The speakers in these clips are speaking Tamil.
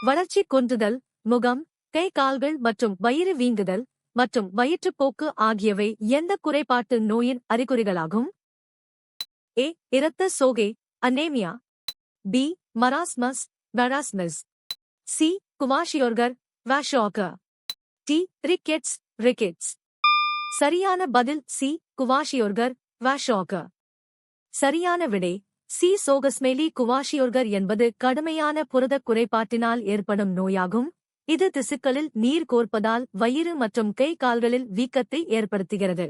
வளர்ச்சி குன்றுதல், முகம், கை கால்கள் மற்றும் வயிறு வீங்குதல் மற்றும் வயிற்றுப்போக்கு ஆகியவை எந்த குறைபாட்டு நோயின் அறிகுறிகளாகும்? ஏ. இரத்த சோகை, anaemia. B. Marasmus, marasmus. C. Kwashiorkor, kwashiorkor. D. Rickets, rickets. சரியான பதில் சி. குவாஷியோர்கர், வாஷோகர். சரியான விடை சி. சோகஸ்மெலி குவாஷியோர்கர் என்பது கடுமையான புரதக் குறைபாட்டினால் ஏற்படும் நோயாகும். இது திசுக்களில் நீர் கோர்ப்பதால் வயிறு மற்றும் கை கால்களில் வீக்கத்தை ஏற்படுத்துகிறது.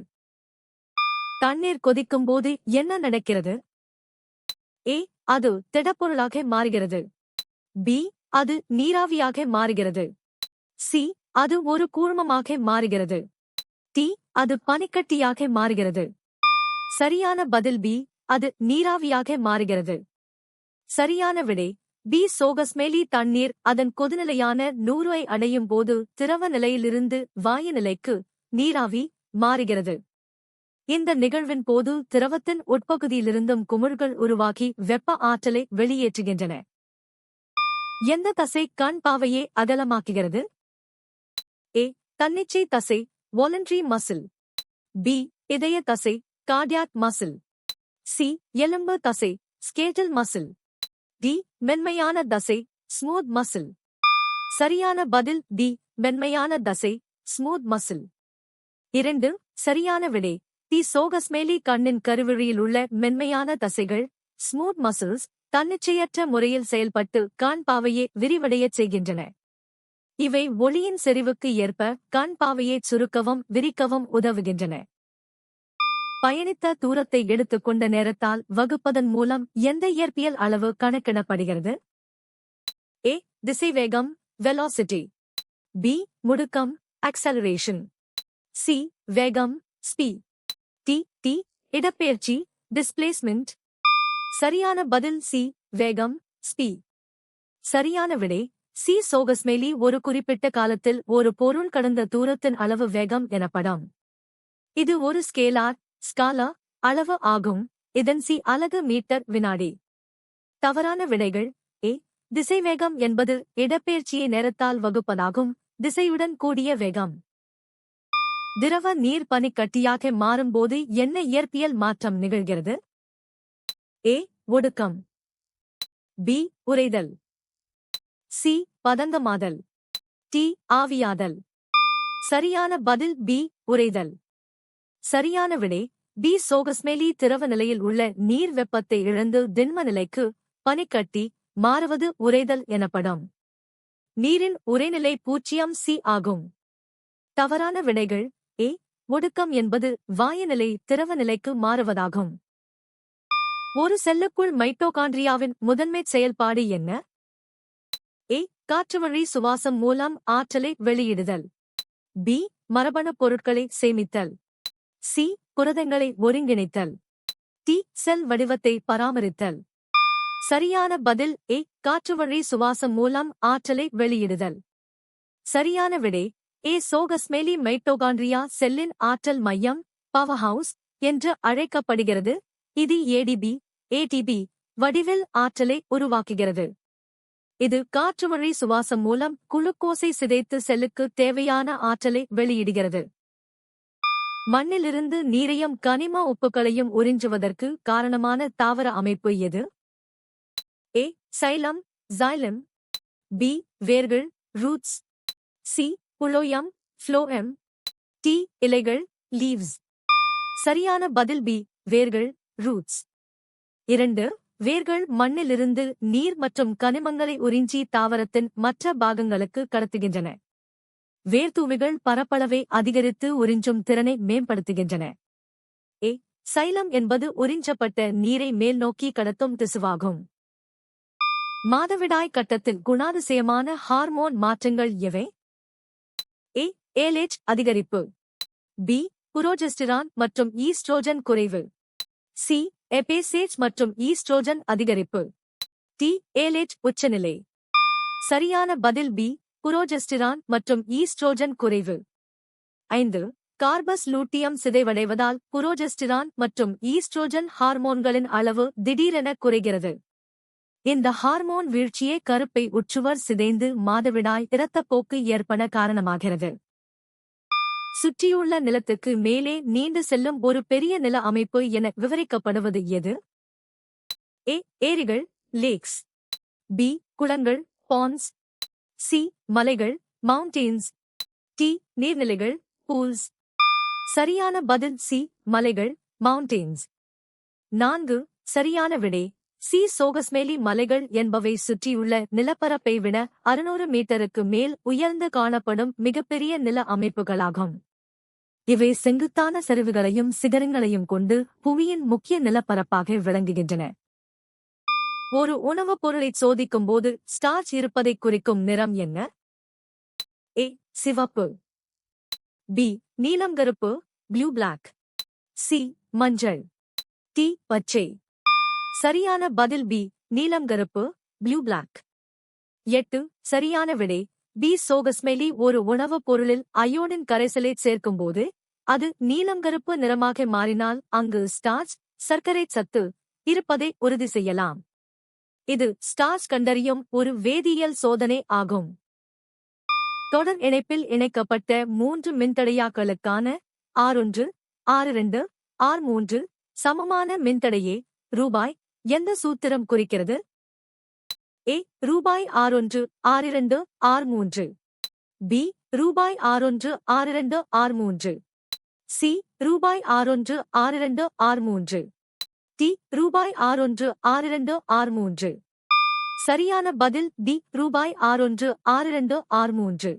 தண்ணீர் கொதிக்கும்போது என்ன நடக்கிறது? ஏ. அது திடப்பொருளாக மாறுகிறது. பி. அது நீராவியாக மாறுகிறது. சி. அது ஒரு கூழ்மமாக மாறுகிறது. டி. அது பனிக்கட்டியாக மாறுகிறது. சரியான பதில் பி. அது நீராவியாக மாறுகிறது. சரியான விடை பி. சோகஸ்மெலி தண்ணீர் அதன் கொதிநிலையான 100 ஐ அடையும் போது திரவ நிலையிலிருந்து வாயு நிலைக்கு நீராவி மாறுகிறது. இந்த நிகழ்வின் போது திரவத்தின் உட்பகுதியிலிருந்தும் குமிழ்கள் உருவாகி வெப்ப ஆற்றலை வெளியேற்றுகின்றன. எந்த தசை கண் பாவையை அகலமாக்குகிறது? ஏ. தன்னிச்சை தசை, வாலண்டரி மசில். பி. இதய தசை, கார்டியாக் மசில். சி. எலும்பு தசை, ஸ்கேட்டல் மசில். டி. மென்மையான தசை, ஸ்மூத் மசில். சரியான பதில் டி. மென்மையான தசை, ஸ்மூத் மசில். 2. சரியான விடை டி. சோகஸ்மெலி கண்ணின் கருவிழியில் உள்ள மென்மையான தசைகள், ஸ்மூத் மசில்ஸ், தன்னிச்சையற்ற முறையில் செயல்பட்டு கண் பாவையை விரிவடையச் செய்கின்றன. இவை ஒளியின் செறிவுக்கு ஏற்ப கண் பாவையை சுருக்கவும் விரிக்கவும் உதவுகின்றன. பயணித்த தூரத்தை எடுத்துக்கொண்ட நேரத்தால் வகுப்பதன் மூலம் எந்த இயற்பியல் அளவு கணக்கிடப்படுகிறது? ஏ. திசைவேகம், வெலாசிட்டி. பி. முடுக்கம், ஆக்சலரேஷன். சி. வேகம், ஸ்பீட். டி. இடப்பெயர்ச்சி, டிஸ்பிளேஸ்மெண்ட். சரியான பதில் சி. வேகம், ஸ்பீட். சரியான விடை சி. சோகஸ்மெலி ஒரு குறிப்பிட்ட காலத்தில் ஒரு பொருள் கடந்த தூரத்தின் அளவு வேகம் எனப்படும். இது ஒரு ஸ்கேலார், ஸ்காலா அளவு ஆகும். இதன் சி அலகு மீட்டர் வினாடி. தவறான விடைகள் ஏ. திசைவேகம் என்பது இடப்பெயர்ச்சியை நேரத்தால் வகுப்பதாகும். திசையுடன் கூடிய வேகம். திரவ நீர் பனிக்கட்டியாக மாறும்போது என்ன இயற்பியல் மாற்றம் நிகழ்கிறது? ஏ. ஒடுக்கம். பி. உறைதல். சி. பதங்கமாதல். டி. ஆவியாதல். சரியான பதில் பி. உறைதல். சரியான விடை பி. சோகஸ்மெலி திரவ நிலையில் உள்ள நீர் வெப்பத்தை இழந்து திண்ம நிலைக்கு பனிக்கட்டி மாறுவது உறைதல் எனப்படும். நீரின் உறைநிலை 0 சி ஆகும். தவறான விடைகள் ஏ. ஒடுக்கம் என்பது வாயுநிலை திரவ நிலைக்கு மாறுவதாகும். ஒரு செல்லுக்குள் மைட்டோகாண்ட்ரியாவின் முதன்மைச் செயல்பாடு என்ன? ஏ. காற்றுவழி சுவாசம் மூலம் ஆற்றலை வெளியிடுதல். பி. மரபணுப் பொருட்களை சேமித்தல். சி. புரதங்களை ஒருங்கிணைத்தல். டி. செல் வடிவத்தை பராமரித்தல். சரியான பதில் ஏ. காற்றுவழி சுவாசம் மூலம் ஆற்றலை வெளியிடுதல். சரியான விடை ஏ. சோகஸ்மெலி மைட்டோகாண்ட்ரியா செல்லின் ஆற்றல் மையம், பவர் ஹவுஸ் என்று அழைக்கப்படுகிறது. இது ஏடிபி, ஏடிபி வடிவில் ஆற்றலை உருவாக்குகிறது. இது காற்றுவழி சுவாசம் மூலம் குளுக்கோஸை சிதைத்து செல்லுக்கு தேவையான ஆற்றலை வெளியிடுகிறது. மண்ணிலிருந்து நீரையும் கனிம உப்புகளையும் உறிஞ்சுவதற்கு காரணமான தாவர அமைப்பு எது? ஏ. Xylem, xylem. பி. வேர்கள், roots. C. Phloem, phloem. D. இலைகள், லீவ்ஸ். சரியான பதில் பி. வேர்கள், ரூட்ஸ். 2. வேர்கள் மண்ணிலிருந்து நீர் மற்றும் கனிமங்களை உறிஞ்சி தாவரத்தின் மற்ற பாகங்களுக்கு கடத்துகின்றன. வேர்த்தூவிகள் பரப்பளவை அதிகரித்து உறிஞ்சும் திறனை மேம்படுத்துகின்றன. ஏ. சைலம் என்பது உறிஞ்சப்பட்ட நீரை மேல்நோக்கி கடத்தும் திசுவாகும். மாதவிடாய் கட்டத்தில் குணாதிசயமான ஹார்மோன் மாற்றங்கள் எவை? ஏ. ஏலேஜ் அதிகரிப்பு. பி. புரோஜெஸ்டிரான் மற்றும் ஈஸ்ட்ரோஜன் குறைவு. சி. எபேசேஜ் மற்றும் ஈஸ்ட்ரோஜன் அதிகரிப்பு. டி. ஏலேஜ் உச்சநிலை. சரியான பதில் பி. புரோஜெஸ்டிரான் மற்றும் ஈஸ்ட்ரோஜன் குறைவு. 5. கார்பஸ் லூட்டியம் சிதைவடைவதால் புரோஜெஸ்டிரான் மற்றும் ஈஸ்ட்ரோஜன் ஹார்மோன்களின் அளவு திடீரென குறைகிறது. இந்த ஹார்மோன் வீழ்ச்சியே கருப்பை உச்சுவர் சிதைந்து மாதவிடாய் இரத்தப்போக்கு ஏற்பட காரணமாகிறது. சுற்றியுள்ள நிலத்துக்கு மேலே நீண்டு செல்லும் ஒரு பெரிய நில அமைப்பு என விவரிக்கப்படுவது எது? ஏ. ஏரிகள், லேக்ஸ். பி. குளங்கள், பாண்ட்ஸ். சி. மலைகள், மவுண்டெயின்ஸ். டி. நீர்நிலைகள், பூல்ஸ். சரியான பதில் சி. மலைகள், மவுண்டெயின்ஸ். 4. சரியான விடை சி. சோகஸ்மேலி மலைகள் என்பவை சுற்றியுள்ள நிலப்பரப்பை விட 600 மீட்டருக்கு மேல் உயர்ந்து காணப்படும் மிகப்பெரிய நில அமைப்புகளாகும். இவை செங்குத்தான சரிவுகளையும் சிகரங்களையும் கொண்டு புவியின் முக்கிய நிலப்பரப்பாக விளங்குகின்றன. ஒரு உணவுப் பொருளைச் சோதிக்கும்போது ஸ்டார்ச் இருப்பதைக் குறிக்கும் நிறம் என்ன? ஏ. சிவப்பு. பி. நீலம் கருப்பு, ப்ளூ பிளாக். சி. மஞ்சள். டி. பச்சை. சரியான பதில் பி. நீலம் கருப்பு, ப்ளூ பிளாக். 8. சரியான விடை பி. சோகஸ்மெலி ஒரு உணவுப் பொருளில் அயோடின் கரைசலைச் சேர்க்கும்போது அது நீலங்கருப்பு நிறமாக மாறினால் அங்கு ஸ்டார்ச், சர்க்கரைச் சத்து இருப்பதை உறுதி செய்யலாம். இது ஸ்டார்ச் கண்டறியும் ஒரு வேதியியல் சோதனை ஆகும். தொடர் இணைப்பில் இணைக்கப்பட்ட 3 மின்தடையாக்களுக்கான R1, R2, R3 சமமான மின்தடையே ரூபாய் எந்த சூத்திரம் குறிக்கிறது? ஏ. ரூபாய் R1, R2, R3. பி. ரூபாய் R1, R2, R3. சி. ரூபாய் R1, R2, R3. டி. ரூபாய் R1, R2, R3. சரியான பதில் டி. ரூபாய் R1, R2, R3.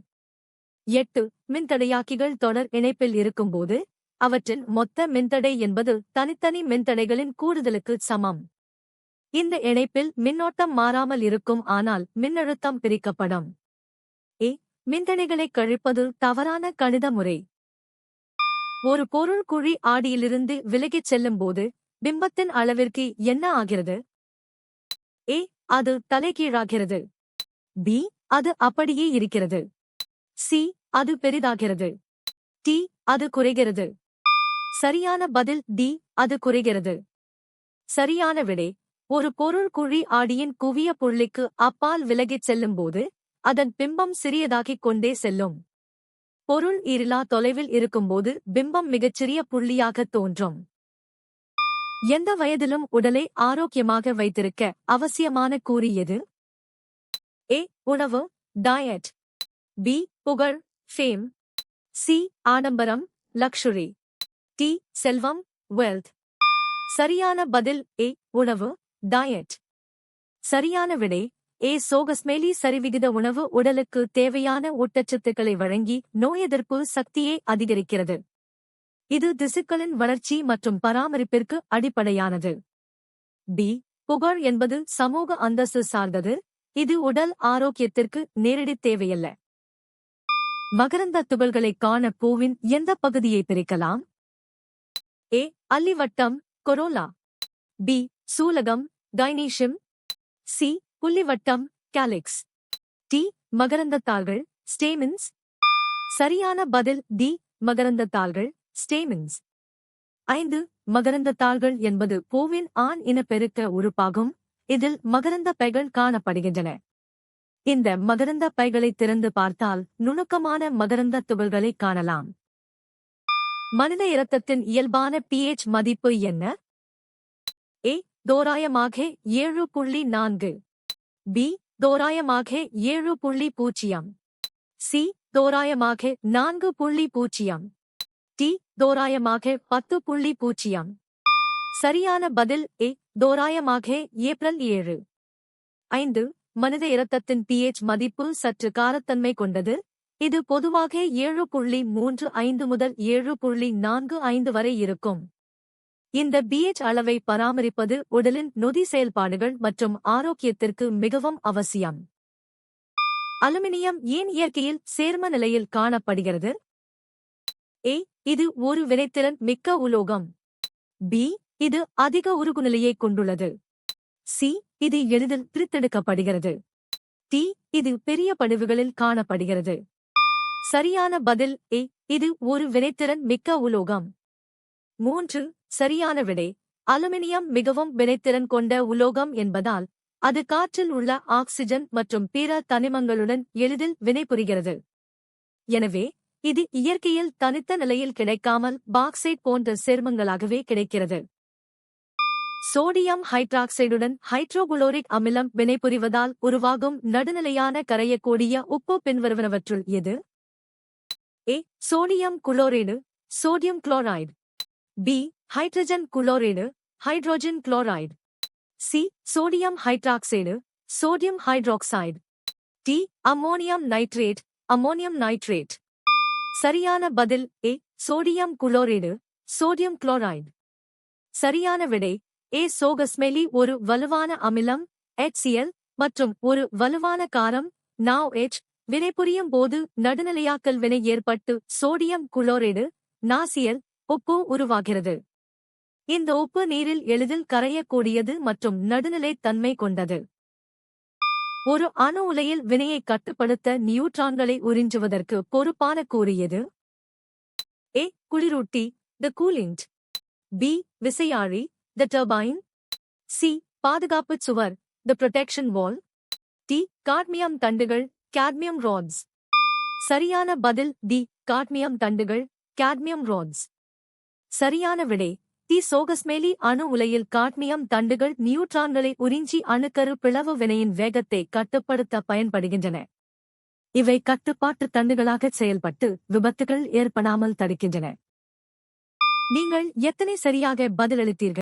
8. மின்தடையாக்கிகள் தொடர் இணைப்பில் இருக்கும்போது அவற்றின் மொத்த மின்தடை என்பது தனித்தனி மின்தடைகளின் கூடுதலுக்கு சமம். இந்த இணைப்பில் மின்னோட்டம் மாறாமல் இருக்கும், ஆனால் மின்னழுத்தம் பிரிக்கப்படும். ஏ. மின்தடைகளைக் கழிப்பது தவறான கணித முறை. ஒரு பொருள் குழி ஆடியிலிருந்து விலகிச் செல்லும்போது பிம்பத்தின் அளவிற்கு என்ன ஆகிறது? ஏ. அது தலைகீழாகிறது. பி. அது அப்படியே இருக்கிறது. சி. அது பெரிதாகிறது. டி. அது குறைகிறது. சரியான பதில் டி. அது குறைகிறது. சரியான விடை ஒரு பொருள் குழி ஆடியின் குவிய புள்ளிக்கு அப்பால் விலகிச் செல்லும்போது அதன் பிம்பம் சிறியதாகிக் கொண்டே செல்லும். பொருள் ஈரிலா தொலைவில் இருக்கும்போது பிம்பம் மிகச்சிறிய புள்ளியாகத் தோன்றும். எந்த வயதிலும் உடலை ஆரோக்கியமாக வைத்திருக்க அவசியமான கூறு எது? ஏ. உணவு, டயட். பி. புகழ், ஃபேம். சி. ஆடம்பரம், லக்ஷுரி. டி. செல்வம், வெல்த். சரியான பதில் ஏ. உணவு, டயட். சரியான விடை ஏ. சோகஸ்மேலி சரிவிகித உணவு உடலுக்கு தேவையான ஊட்டச்சத்துக்களை வழங்கி நோய் எதிர்ப்பு சக்தியை அதிகரிக்கிறது. இது திசுக்களின் வளர்ச்சி மற்றும் பராமரிப்பிற்கு அடிப்படையானது. பி. புகழ் என்பது சமூக அந்தஸ்து சார்ந்தது. இது உடல் ஆரோக்கியத்திற்கு நேரடி தேவையல்ல. மகரந்த துகள்களைக் காண பூவின் எந்த பகுதியை பிரிக்கலாம்? ஏ. அல்லிவட்டம், கொரோலா. பி. சூலகம், கைனீஷியம். சி. புள்ளிவட்டம், கேலிக்ஸ். டி. மகரந்தத்தாள்கள், ஸ்டேமின்ஸ். சரியான பதில் டி. மகரந்தத்தாள்கள், ஸ்டேமின்ஸ். 5. மகரந்தத்தாள்கள் என்பது பூவின் ஆண் இனப்பெருக்க உறுப்பாகும். இதில் மகரந்த பைகள் காணப்படுகின்றன. இந்த மகரந்த பைகளை திறந்து பார்த்தால் நுணுக்கமான மகரந்த துகள்களைக் காணலாம். மனித இரத்தத்தின் இயல்பான pH மதிப்பு என்ன? ஏ. தோராயமாக 7.4. பி. தோராயமாக 7.0. சி. தோராயமாக 4.0. டி. தோராயமாக 10.0. சரியான பதில் ஏ. தோராயமாக ஏப்ரல் 7. 5. மனித இரத்தத்தின் pH மதிப்பு சற்று காரத்தன்மை கொண்டது. இது பொதுவாக 7.35 முதல் 7.45 வரை இருக்கும். இந்த pH அளவை பராமரிப்பது உடலின் நொதி செயல்பாடுகள் மற்றும் ஆரோக்கியத்திற்கு மிகவும் அவசியம். அலுமினியம் ஏன் இயற்கையில் சேர்ம நிலையில் காணப்படுகிறது? ஏ. இது ஒரு வினைத்திறன் மிக்க உலோகம். பி. இது அதிக உருகுநிலையைக் கொண்டுள்ளது. சி. இது எளிதில் பிரித்தெடுக்கப்படுகிறது. டி. இது பெரிய படிவுகளில் காணப்படுகிறது. சரியான பதில் ஏ. இது ஒரு வினைத்திறன் மிக்க உலோகம். 3. சரியான விடை அலுமினியம் மிகவும் வினைத்திறன் கொண்ட உலோகம் என்பதால் அது காற்றில் உள்ள ஆக்சிஜன் மற்றும் பிற தனிமங்களுடன் எளிதில் வினைபுரிகிறது. எனவே இது இயற்கையில் தனித்த நிலையில் கிடைக்காமல் பாக்சைட் போன்ற சேர்மங்களாகவே கிடைக்கிறது. சோடியம் ஹைட்ராக்சைடுடன் ஹைட்ரோகுளோரிக் அமிலம் வினைபுரிவதால் உருவாகும் நடுநிலையான கரையக்கூடிய உப்பு பின்வருவனவற்றுள் எது? A. Sodium chloride, sodium chloride. B. Hydrogen chloride, hydrogen chloride. C. Sodium hydroxide, sodium hydroxide. D. Ammonium nitrate, ammonium nitrate. சரியான பதில் A. Sodium chloride, sodium chloride. சரியான விடை ஏ. சோகஸ்மெலி ஒரு வலுவான அமிலம் HCl மற்றும் ஒரு வலுவான காரம் NaOH வினைபுரியும் போது நடுநிலையாக்கல் வினை ஏற்பட்டு சோடியம் குளோரைடு NaCl உப்பு உருவாகிறது. இந்த உப்பு நீரில் எளிதில் கரையக்கூடியது மற்றும் நடுநிலை தன்மை கொண்டது. ஒரு அணு உலையில் வினையை கட்டுப்படுத்த நியூட்ரான்களை உறிஞ்சுவதற்கு பொறுப்பான கூறியது? ஏ. குளிரூட்டி த கூலிண்ட். பி. விசையாழி த டர்பைன். சி. பாதுகாப்புச் சுவர் the protection wall. D. Cadmium தண்டுகள் கேட்மியம் ராட்ஸ். சரியான பதில் டி. காட்மியம் தண்டுகள் கேட்மியம் ராட்ஸ். சரியான விடை டி. சோகஸ்மெலி அணு உலையில் காட்மியம் தண்டுகள் நியூட்ரான்களை உறிஞ்சி அணுக்கரு பிளவு வினையின் வேகத்தை கட்டுப்படுத்த பயன்படுகின்றன. இவை கட்டுப்பாட்டு தண்டுகளாகச் செயல்பட்டு விபத்துகள் ஏற்படாமல் தடுக்கின்றன. நீங்கள் எத்தனை சரியாக பதிலளித்தீர்கள்?